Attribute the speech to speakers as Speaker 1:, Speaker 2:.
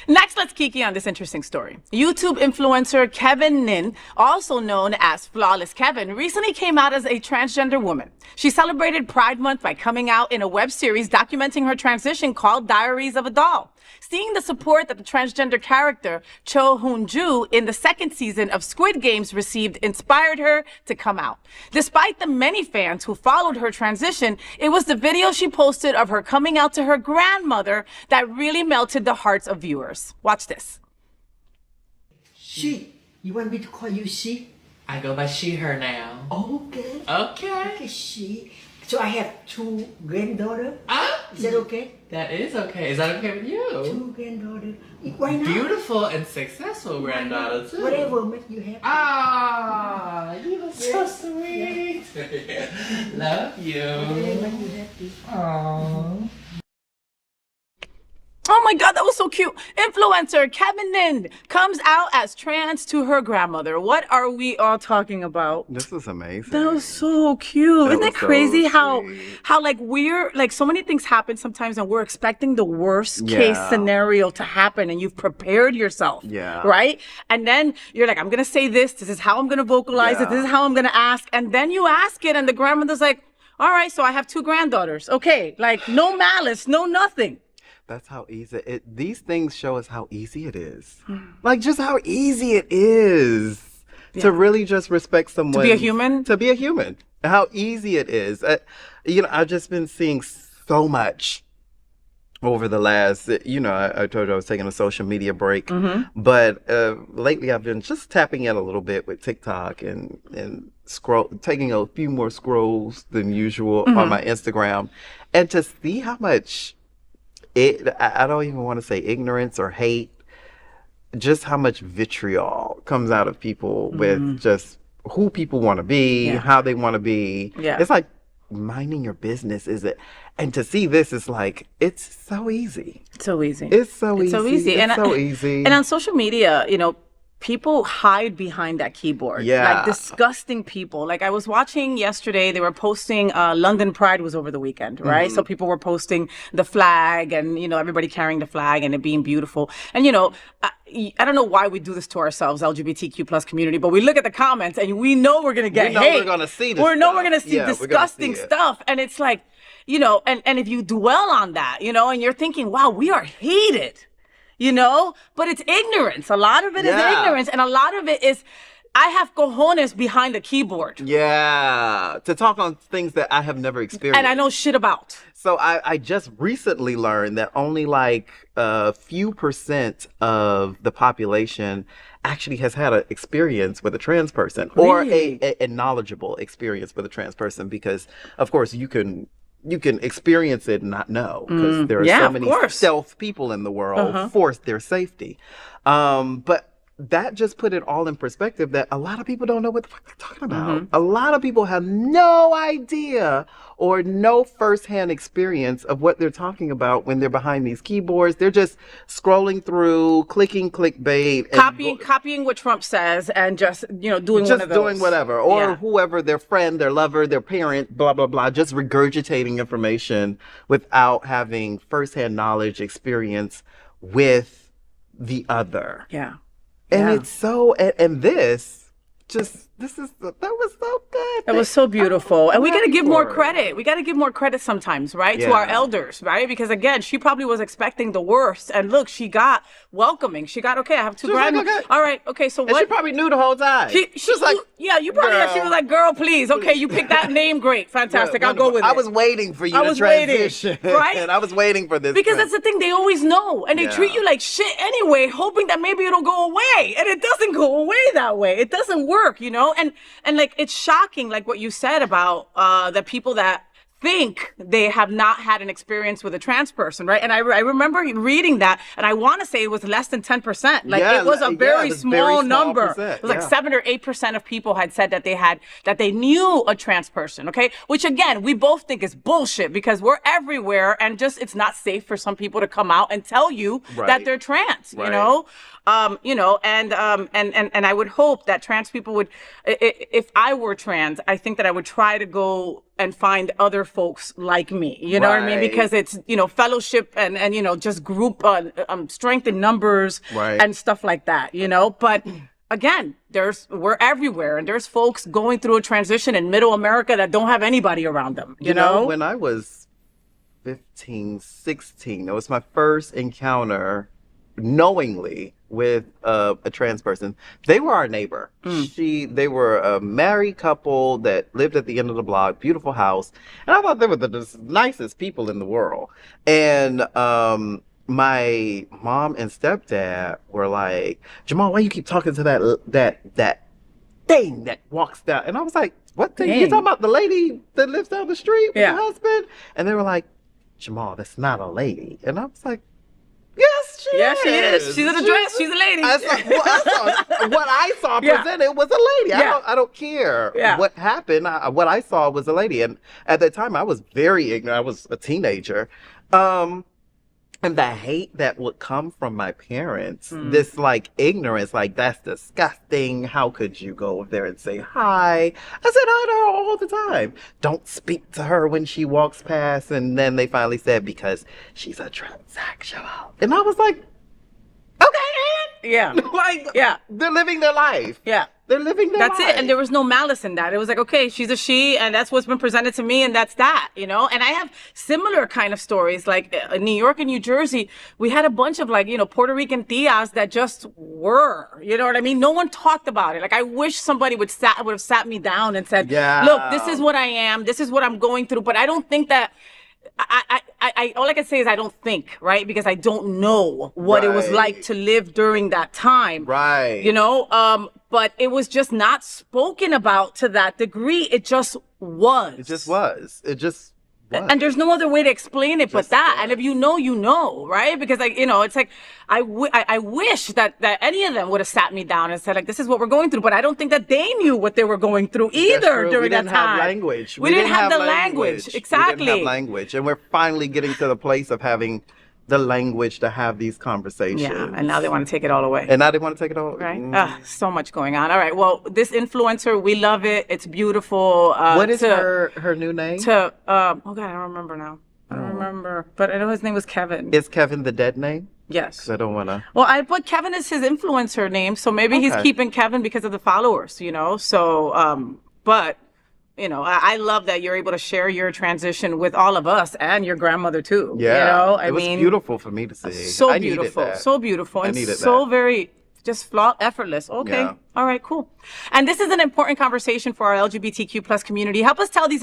Speaker 1: Next, let's kiki on this interesting story. YouTube influencer Kevin Ninh, also known as FlawlessKevin, recently came out as a transgender woman. She celebrated Pride Month by coming out in a web series documenting her transition called Diaries of a Doll. Seeing the support that the transgender character Cho Hyun-ju in the second season of Squid Games received inspired her to come out. Despite the many fans who followed her transition, it was the video she posted of her coming out to her grandmother that really melted the hearts of viewers. Watch this.
Speaker 2: She. You want me to call you she?
Speaker 3: I go by she, her now.
Speaker 2: Okay.
Speaker 3: Okay.
Speaker 2: Okay, she. So I have 2 granddaughters. Is that okay?
Speaker 3: That is okay. Is that okay with you?
Speaker 2: 2 granddaughters. Why not?
Speaker 3: Beautiful and successful granddaughter too.
Speaker 2: Whatever make you happy.
Speaker 3: Ah, you are so sweet. Love you.
Speaker 2: Whatever make you happy.
Speaker 3: Aww.
Speaker 1: Oh my God, that was so cute. Influencer Kevin Ninh comes out as trans to her grandmother. What are we all talking about?
Speaker 4: This is amazing.
Speaker 1: That was so cute. Isn't that
Speaker 4: was so
Speaker 1: crazy how
Speaker 4: sweet.
Speaker 1: like we're like so many things happen sometimes and we're expecting the worst case
Speaker 4: Yeah.
Speaker 1: scenario to happen and you've prepared yourself.
Speaker 4: Yeah.
Speaker 1: Right? And then you're like, I'm gonna say this is how I'm gonna vocalize it,
Speaker 4: Yeah.
Speaker 1: this is how I'm gonna ask. And then you ask it and the grandmother's like, all right, so I have 2 granddaughters. Okay, like no malice, no nothing.
Speaker 4: That's how easy these things show us how easy it is. Like just how easy it is to really just respect someone.
Speaker 1: To be a human?
Speaker 4: To be a human. How easy it is. I've just been seeing so much over the last, I told you I was taking a social media break, but lately I've been just tapping in a little bit with TikTok and taking a few more scrolls than usual on my Instagram, and to see how much I don't even want to say ignorance or hate, just how much vitriol comes out of people with just who people want to be, how they want to be.
Speaker 1: Yeah.
Speaker 4: It's like minding your business, is it? And to see this is like, it's so easy.
Speaker 1: So easy.
Speaker 4: It's so easy.
Speaker 1: So easy.
Speaker 4: It's so easy.
Speaker 1: And on social media, people hide behind that keyboard.
Speaker 4: Yeah.
Speaker 1: Like disgusting people. Like I was watching yesterday, they were posting, London Pride was over the weekend, right? So people were posting the flag and, everybody carrying the flag and it being beautiful. And, I don't know why we do this to ourselves, LGBTQ plus community, but we look at the comments and we know we're going to get hate.
Speaker 4: We're going to see this
Speaker 1: We know
Speaker 4: stuff.
Speaker 1: we're going to see disgusting stuff. And it's like, and if you dwell on that, and you're thinking, wow, we are hated. But it's ignorance. A lot of it is ignorance. And a lot of it is, I have cojones behind a keyboard.
Speaker 4: Yeah. To talk on things that I have never experienced.
Speaker 1: And I know shit about.
Speaker 4: So I just recently learned that only like a few % of the population actually has had an experience with a trans person, or a knowledgeable experience with a trans person, because of course you can experience it and not know, because there are so many stealth people in the world for their safety. But that just put it all in perspective that a lot of people don't know what the fuck they're talking about. A lot of people have no idea or no firsthand experience of what they're talking about when they're behind these keyboards. They're just scrolling through, clicking clickbait.
Speaker 1: Copying what Trump says and just, doing one of those.
Speaker 4: Doing whatever. Or whoever, their friend, their lover, their parent, blah, blah, blah. Just regurgitating information without having firsthand knowledge, experience with the other.
Speaker 1: Yeah.
Speaker 4: And it's so, and this was so good.
Speaker 1: It was so beautiful. And we got to give more credit. We got to give more credit sometimes, right? To our elders, right? Because again, she probably was expecting the worst. And look, she got welcoming. She got, okay, I have 2 grandmas.
Speaker 4: Like, okay.
Speaker 1: All right, okay, so
Speaker 4: and
Speaker 1: what?
Speaker 4: she probably knew the whole time.
Speaker 1: She was like, you probably, she was like, girl, please. Okay, you picked that name. Great. Fantastic. I'll go with it.
Speaker 4: I was waiting for you to transition.
Speaker 1: Right?
Speaker 4: And I was waiting for this.
Speaker 1: Because that's the thing, they always know. And they treat you like shit anyway, hoping that maybe it'll go away. And it doesn't go away that way. It doesn't work, And like, it's shocking, like what you said about the people that think they have not had an experience with a trans person, right? And I remember reading that, and I want to say it was less than 10%. Like it was a very small number. It was like 7 or 8% of people had said that they knew a trans person. Okay, which again we both think is bullshit, because we're everywhere, and just it's not safe for some people to come out and tell you that they're trans. And I would hope that trans people would, if I were trans, I think that I would try to go and find other folks like me. You know what I mean?
Speaker 4: Right.
Speaker 1: Because it's, fellowship and just group strength in numbers
Speaker 4: Right.
Speaker 1: and stuff like that, But again, we're everywhere, and there's folks going through a transition in middle America that don't have anybody around them, you know?
Speaker 4: When I was 15, 16, that was my first encounter knowingly with a trans person. They were our neighbor. They were a married couple that lived at the end of the block, beautiful house. And I thought they were the nicest people in the world. And my mom and stepdad were like, Jamal, why you keep talking to that thing that walks down? And I was like, what thing? You talking about the lady that lives down the street with the husband? And they were like, Jamal, that's not a lady. And I was like, yes, she is.
Speaker 1: She's in a dress. She's a lady.
Speaker 4: What I saw presented was a lady. I don't care what happened. What I saw was a lady. And at that time, I was very ignorant. I was a teenager. And the hate that would come from my parents, this like ignorance, like that's disgusting. How could you go over there and say hi? I said hi to her all the time. Don't speak to her when she walks past. And then they finally said, because she's a transsexual. And I was like, okay,
Speaker 1: Yeah.
Speaker 4: they're living their life.
Speaker 1: Yeah.
Speaker 4: They're living their life.
Speaker 1: That's it. And there was no malice in that. It was like, okay, she's a she, and that's what's been presented to me, and that's that, And I have similar kind of stories. Like in New York and New Jersey, we had a bunch of Puerto Rican tias that just were, you know what I mean? No one talked about it. Like I wish somebody would have sat me down and said, look, this is what I am. This is what I'm going through. But I don't think that I all I can say is I don't think, right? Because I don't know what it was like to live during that time.
Speaker 4: Right.
Speaker 1: But it was just not spoken about to that degree. It just was.
Speaker 4: It just was.
Speaker 1: And there's no other way to explain it but that. And if you know, right? Because it's like I wish that any of them would have sat me down and said like, this is what we're going through. But I don't think that they knew what they were going through either during that time.
Speaker 4: We didn't have language.
Speaker 1: We didn't have the language. Exactly.
Speaker 4: We didn't have language, and we're finally getting to the place of having the language to have these conversations.
Speaker 1: Yeah, and now they want to take it all away.
Speaker 4: And now they want to take it all.
Speaker 1: Right? So much going on. All right. Well, this influencer, we love it. It's beautiful.
Speaker 4: What is her new name?
Speaker 1: Oh God, I don't remember now. I don't remember. But I know his name was Kevin.
Speaker 4: Is Kevin the dead name?
Speaker 1: Yes.
Speaker 4: 'Cause I don't want to.
Speaker 1: Well, I put Kevin as his influencer name, so maybe he's keeping Kevin because of the followers, So, but. I love that you're able to share your transition with all of us and your grandmother too.
Speaker 4: Yeah, it was beautiful for me to see.
Speaker 1: So beautiful, so beautiful, and so very just effortless. Okay, all right, cool. And this is an important conversation for our LGBTQ+ community. Help us tell these